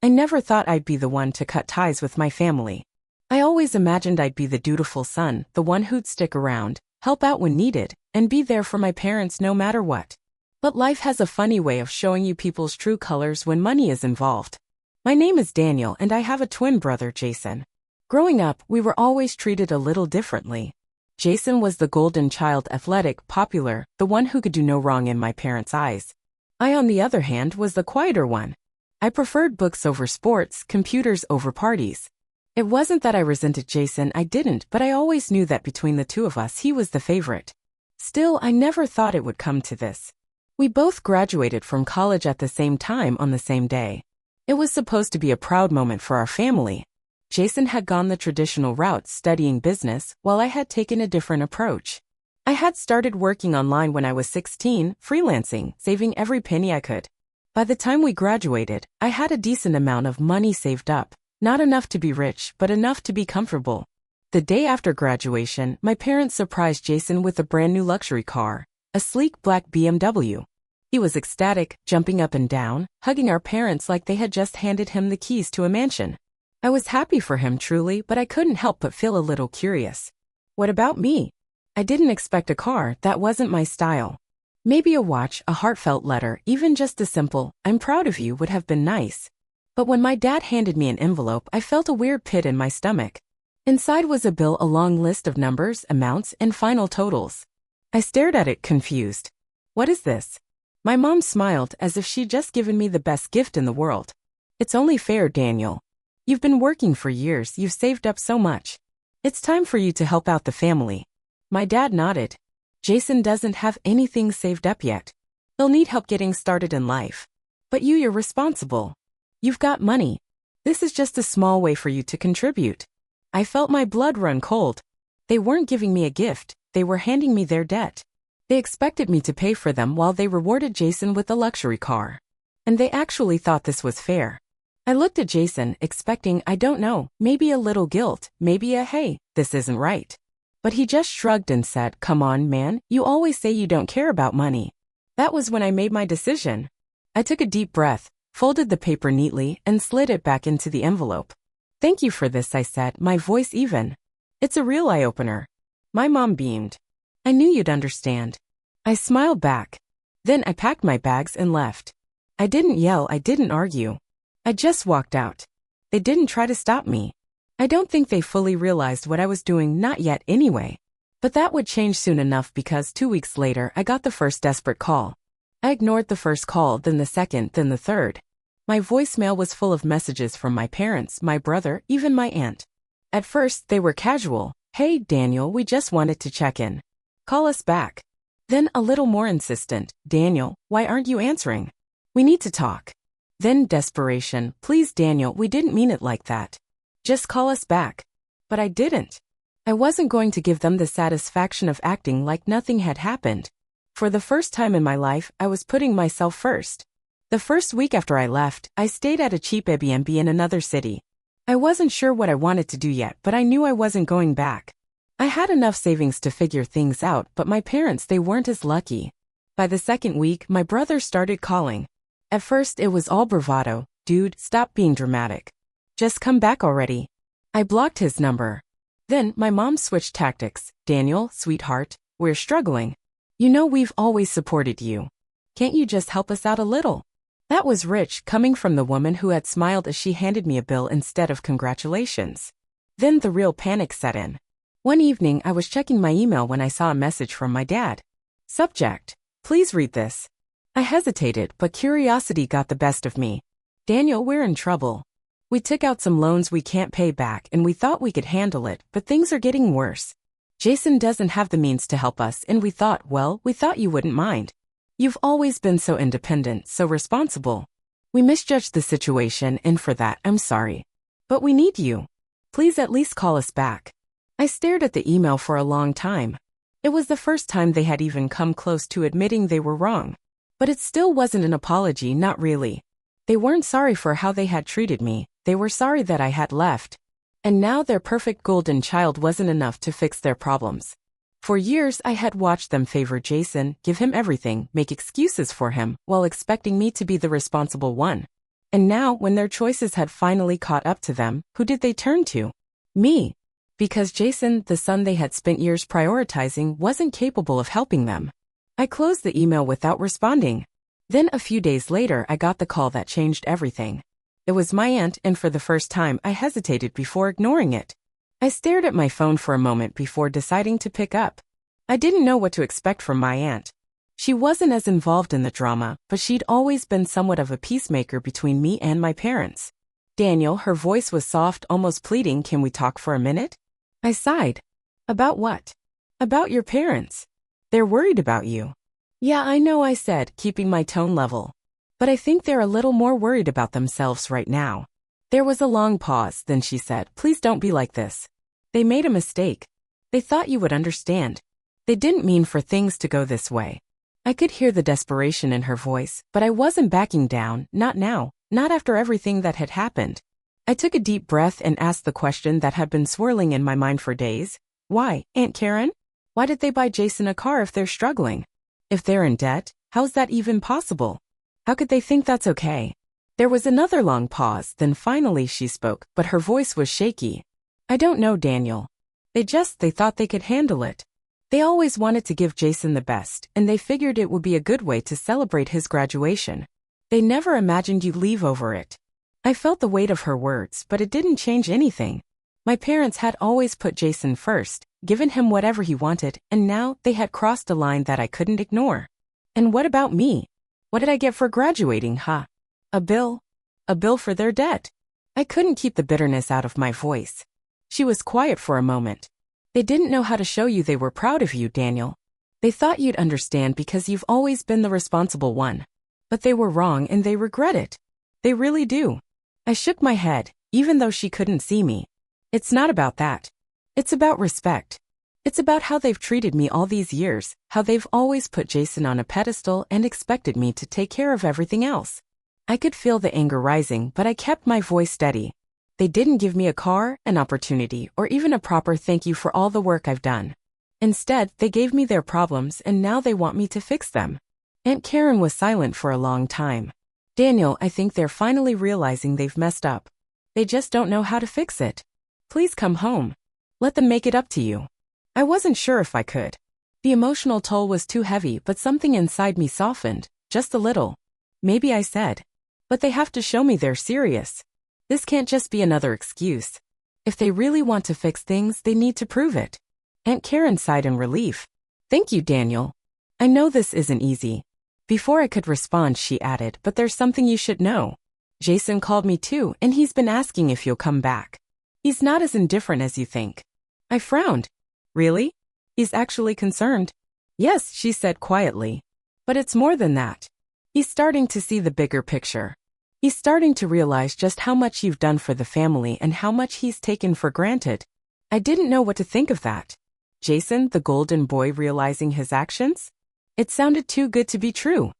I never thought I'd be the one to cut ties with my family. I always imagined I'd be the dutiful son, the one who'd stick around, help out when needed, and be there for my parents no matter what. But life has a funny way of showing you people's true colors when money is involved. My name is Daniel and I have a twin brother, Jason. Growing up, we were always treated a little differently. Jason was the golden child, athletic, popular, the one who could do no wrong in my parents' eyes. I, on the other hand, was the quieter one. I preferred books over sports, computers over parties. It wasn't that I resented Jason, I didn't, but I always knew that between the two of us he was the favorite. Still, I never thought it would come to this. We both graduated from college at the same time on the same day. It was supposed to be a proud moment for our family. Jason had gone the traditional route, studying business, while I had taken a different approach. I had started working online when I was 16, freelancing, saving every penny I could. By the time we graduated, I had a decent amount of money saved up, not enough to be rich, but enough to be comfortable. The day after graduation, my parents surprised Jason with a brand new luxury car, a sleek black BMW. He was ecstatic, jumping up and down, hugging our parents like they had just handed him the keys to a mansion. I was happy for him truly, but I couldn't help but feel a little curious. What about me? I didn't expect a car, that wasn't my style. Maybe a watch, a heartfelt letter, even just a simple, "I'm proud of you" would have been nice. But when my dad handed me an envelope, I felt a weird pit in my stomach. Inside was a bill, a long list of numbers, amounts, and final totals. I stared at it, confused. What is this? My mom smiled as if she'd just given me the best gift in the world. It's only fair, Daniel. You've been working for years, you've saved up so much. It's time for you to help out the family. My dad nodded. Jason doesn't have anything saved up yet. He'll need help getting started in life. But you're responsible. You've got money. This is just a small way for you to contribute. I felt my blood run cold. They weren't giving me a gift, they were handing me their debt. They expected me to pay for them while they rewarded Jason with a luxury car. And they actually thought this was fair. I looked at Jason, expecting, I don't know, maybe a little guilt, maybe a hey, this isn't right. But he just shrugged and said, come on, man, you always say you don't care about money. That was when I made my decision. I took a deep breath, folded the paper neatly, and slid it back into the envelope. Thank you for this, I said, my voice even. It's a real eye-opener. My mom beamed. I knew you'd understand. I smiled back. Then I packed my bags and left. I didn't yell, I didn't argue. I just walked out. They didn't try to stop me. I don't think they fully realized what I was doing, not yet anyway. But that would change soon enough because 2 weeks later I got the first desperate call. I ignored the first call, then the second, then the third. My voicemail was full of messages from my parents, my brother, even my aunt. At first they were casual. Hey, Daniel, we just wanted to check in. Call us back. Then a little more insistent. Daniel, why aren't you answering? We need to talk. Then desperation. Please, Daniel, we didn't mean it like that. Just call us back. But I didn't. I wasn't going to give them the satisfaction of acting like nothing had happened. For the first time in my life, I was putting myself first. The first week after I left, I stayed at a cheap Airbnb in another city. I wasn't sure what I wanted to do yet, but I knew I wasn't going back. I had enough savings to figure things out, but my parents, they weren't as lucky. By the second week, my brother started calling. At first, it was all bravado. Dude, stop being dramatic. Just come back already. I blocked his number. Then, my mom switched tactics. Daniel, sweetheart, we're struggling. You know we've always supported you. Can't you just help us out a little? That was rich, coming from the woman who had smiled as she handed me a bill instead of congratulations. Then the real panic set in. One evening, I was checking my email when I saw a message from my dad. Subject: please read this. I hesitated, but curiosity got the best of me. Daniel, we're in trouble. We took out some loans we can't pay back and we thought we could handle it, but things are getting worse. Jason doesn't have the means to help us and we thought you wouldn't mind. You've always been so independent, so responsible. We misjudged the situation and for that, I'm sorry. But we need you. Please at least call us back. I stared at the email for a long time. It was the first time they had even come close to admitting they were wrong. But it still wasn't an apology, not really. They weren't sorry for how they had treated me, they were sorry that I had left. And now their perfect golden child wasn't enough to fix their problems. For years I had watched them favor Jason, give him everything, make excuses for him, while expecting me to be the responsible one. And now, when their choices had finally caught up to them, who did they turn to? Me. Because Jason, the son they had spent years prioritizing, wasn't capable of helping them. I closed the email without responding. Then a few days later, I got the call that changed everything. It was my aunt, and for the first time, I hesitated before ignoring it. I stared at my phone for a moment before deciding to pick up. I didn't know what to expect from my aunt. She wasn't as involved in the drama, but she'd always been somewhat of a peacemaker between me and my parents. Daniel, her voice was soft, almost pleading, "Can we talk for a minute?" I sighed. About what? About your parents. They're worried about you. Yeah, I know, I said, keeping my tone level. But I think they're a little more worried about themselves right now. There was a long pause, then she said, "Please don't be like this. They made a mistake. They thought you would understand. They didn't mean for things to go this way." I could hear the desperation in her voice, but I wasn't backing down, not now, not after everything that had happened. I took a deep breath and asked the question that had been swirling in my mind for days. Why, Aunt Karen? Why did they buy Jason a car if they're struggling? If they're in debt, how's that even possible? How could they think that's okay? There was another long pause, then finally she spoke, but her voice was shaky. I don't know, Daniel. They thought they could handle it. They always wanted to give Jason the best, and they figured it would be a good way to celebrate his graduation. They never imagined you'd leave over it. I felt the weight of her words, but it didn't change anything. My parents had always put Jason first, given him whatever he wanted, and now they had crossed a line that I couldn't ignore. And what about me? What did I get for graduating, huh? A bill? A bill for their debt? I couldn't keep the bitterness out of my voice. She was quiet for a moment. They didn't know how to show you they were proud of you, Daniel. They thought you'd understand because you've always been the responsible one. But they were wrong and they regret it. They really do. I shook my head, even though she couldn't see me. It's not about that. It's about respect. It's about how they've treated me all these years, how they've always put Jason on a pedestal and expected me to take care of everything else. I could feel the anger rising, but I kept my voice steady. They didn't give me a car, an opportunity, or even a proper thank you for all the work I've done. Instead, they gave me their problems and now they want me to fix them. Aunt Karen was silent for a long time. Daniel, I think they're finally realizing they've messed up. They just don't know how to fix it. Please come home. Let them make it up to you. I wasn't sure if I could. The emotional toll was too heavy, but something inside me softened, just a little. Maybe I said, but they have to show me they're serious. This can't just be another excuse. If they really want to fix things, they need to prove it. Aunt Karen sighed in relief. Thank you, Daniel. I know this isn't easy. Before I could respond, she added, but there's something you should know. Jason called me too, and he's been asking if you'll come back. He's not as indifferent as you think. I frowned. Really? He's actually concerned? Yes, she said quietly. But it's more than that. He's starting to see the bigger picture. He's starting to realize just how much you've done for the family and how much he's taken for granted. I didn't know what to think of that. Jason, the golden boy, realizing his actions? It sounded too good to be true.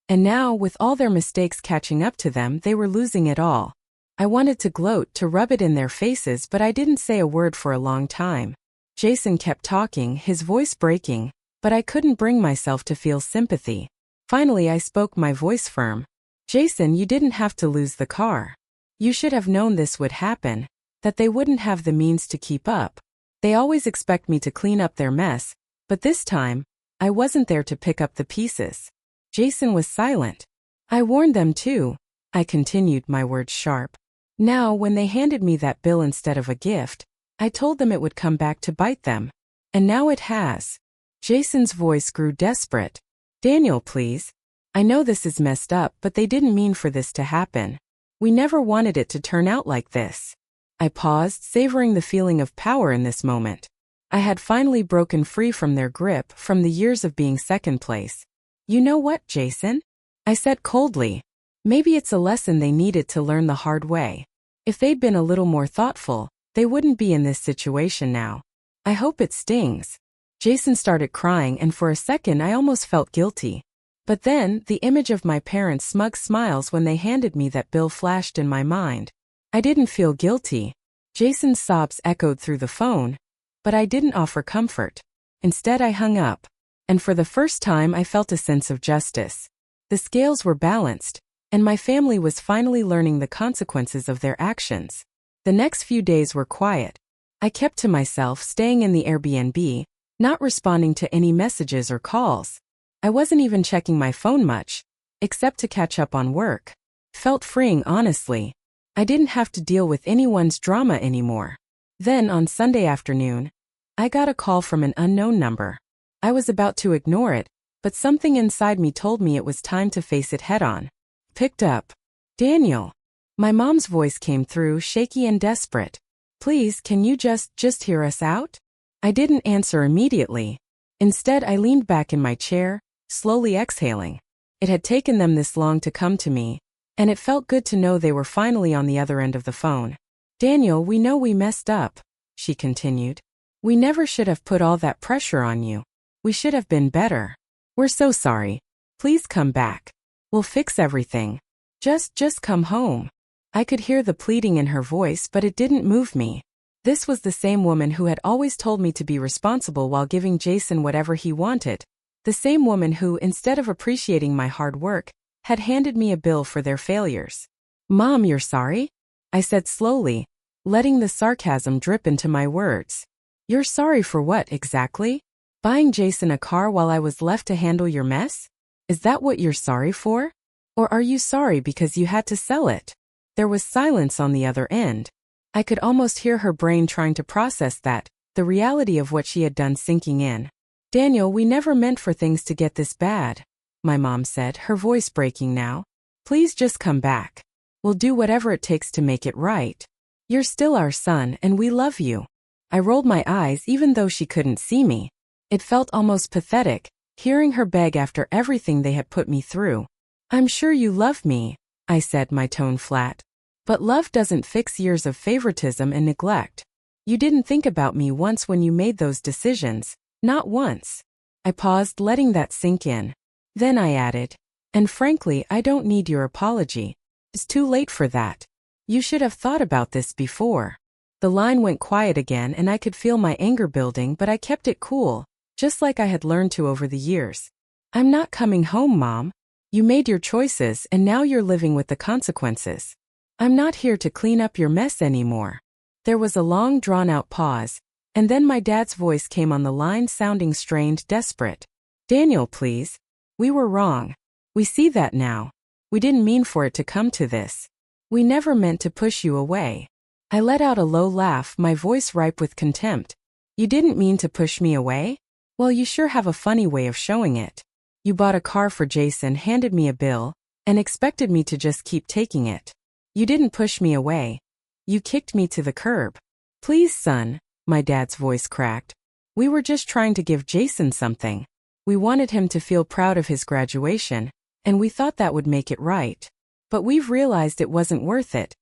And now, with all their mistakes catching up to them, they were losing it all. I wanted to gloat, to rub it in their faces, but I didn't say a word for a long time. Jason kept talking, his voice breaking, but I couldn't bring myself to feel sympathy. Finally, I spoke, my voice firm. Jason, you didn't have to lose the car. You should have known this would happen, that they wouldn't have the means to keep up. They always expect me to clean up their mess, but this time, I wasn't there to pick up the pieces. Jason was silent. I warned them too. I continued, my words sharp. Now, when they handed me that bill instead of a gift, I told them it would come back to bite them. And now it has. Jason's voice grew desperate. Daniel, please. I know this is messed up, but they didn't mean for this to happen. We never wanted it to turn out like this. I paused, savoring the feeling of power in this moment. I had finally broken free from their grip, from the years of being second place. You know what, Jason? I said coldly. Maybe it's a lesson they needed to learn the hard way. If they'd been a little more thoughtful, they wouldn't be in this situation now. I hope it stings. Jason started crying, and for a second I almost felt guilty. But then, the image of my parents' smug smiles when they handed me that bill flashed in my mind. I didn't feel guilty. Jason's sobs echoed through the phone, but I didn't offer comfort. Instead, I hung up. And for the first time, I felt a sense of justice. The scales were balanced, and my family was finally learning the consequences of their actions. The next few days were quiet. I kept to myself, staying in the Airbnb, not responding to any messages or calls. I wasn't even checking my phone much, except to catch up on work. Felt freeing, honestly. I didn't have to deal with anyone's drama anymore. Then, on Sunday afternoon, I got a call from an unknown number. I was about to ignore it, but something inside me told me it was time to face it head-on. Picked up. Daniel. My mom's voice came through, shaky and desperate. Please, can you just hear us out? I didn't answer immediately. Instead, I leaned back in my chair, slowly exhaling. It had taken them this long to come to me, and it felt good to know they were finally on the other end of the phone. Daniel, we know we messed up, she continued. We never should have put all that pressure on you. We should have been better. We're so sorry. Please come back. We'll fix everything. Just come home. I could hear the pleading in her voice, but it didn't move me. This was the same woman who had always told me to be responsible while giving Jason whatever he wanted. The same woman who, instead of appreciating my hard work, had handed me a bill for their failures. Mom, you're sorry? I said slowly, letting the sarcasm drip into my words. You're sorry for what, exactly? Buying Jason a car while I was left to handle your mess? Is that what you're sorry for? Or are you sorry because you had to sell it? There was silence on the other end. I could almost hear her brain trying to process that, the reality of what she had done sinking in. Daniel, we never meant for things to get this bad, my mom said, her voice breaking now. Please just come back. We'll do whatever it takes to make it right. You're still our son, and we love you. I rolled my eyes even though she couldn't see me. It felt almost pathetic, hearing her beg after everything they had put me through. I'm sure you love me, I said, my tone flat. But love doesn't fix years of favoritism and neglect. You didn't think about me once when you made those decisions, not once. I paused, letting that sink in. Then I added, and frankly, I don't need your apology. It's too late for that. You should have thought about this before. The line went quiet again and I could feel my anger building, but I kept it cool, just like I had learned to over the years. I'm not coming home, Mom. You made your choices and now you're living with the consequences. I'm not here to clean up your mess anymore. There was a long, drawn-out pause, and then my dad's voice came on the line, sounding strained, desperate. Daniel, please. We were wrong. We see that now. We didn't mean for it to come to this. We never meant to push you away. I let out a low laugh, my voice ripe with contempt. You didn't mean to push me away? Well, you sure have a funny way of showing it. You bought a car for Jason, handed me a bill, and expected me to just keep taking it. You didn't push me away. You kicked me to the curb. Please, son, my dad's voice cracked. We were just trying to give Jason something. We wanted him to feel proud of his graduation, and we thought that would make it right. But we've realized it wasn't worth it.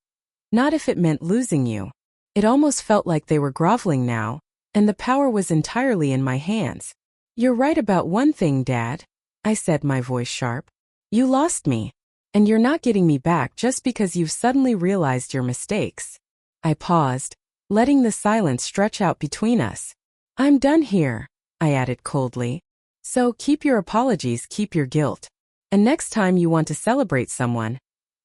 Not if it meant losing you. It almost felt like they were groveling now, and the power was entirely in my hands. You're right about one thing, Dad, I said, my voice sharp. You lost me. And you're not getting me back just because you've suddenly realized your mistakes. I paused, letting the silence stretch out between us. I'm done here, I added coldly. So keep your apologies, keep your guilt. And next time you want to celebrate someone,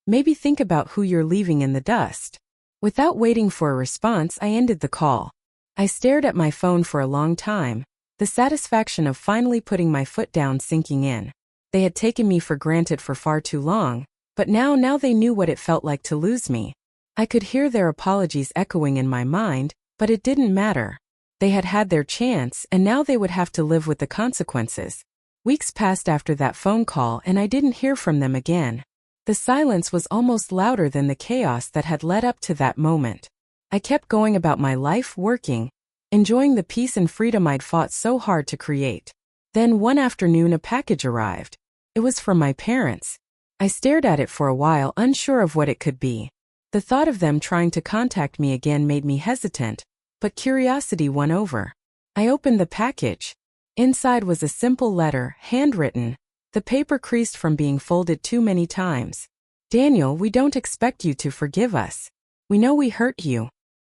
maybe think about who you're leaving in the dust. Without waiting for a response, I ended the call. I stared at my phone for a long time, the satisfaction of finally putting my foot down sinking in. They had taken me for granted for far too long, but now they knew what it felt like to lose me. I could hear their apologies echoing in my mind, but it didn't matter. They had had their chance, and now they would have to live with the consequences. Weeks passed after that phone call, and I didn't hear from them again. The silence was almost louder than the chaos that had led up to that moment. I kept going about my life, working, enjoying the peace and freedom I'd fought so hard to create. Then one afternoon a package arrived. It was from my parents. I stared at it for a while, unsure of what it could be. The thought of them trying to contact me again made me hesitant, but curiosity won over. I opened the package. Inside was a simple letter, handwritten, the paper creased from being folded too many times. Daniel, we don't expect you to forgive us. We know we hurt you.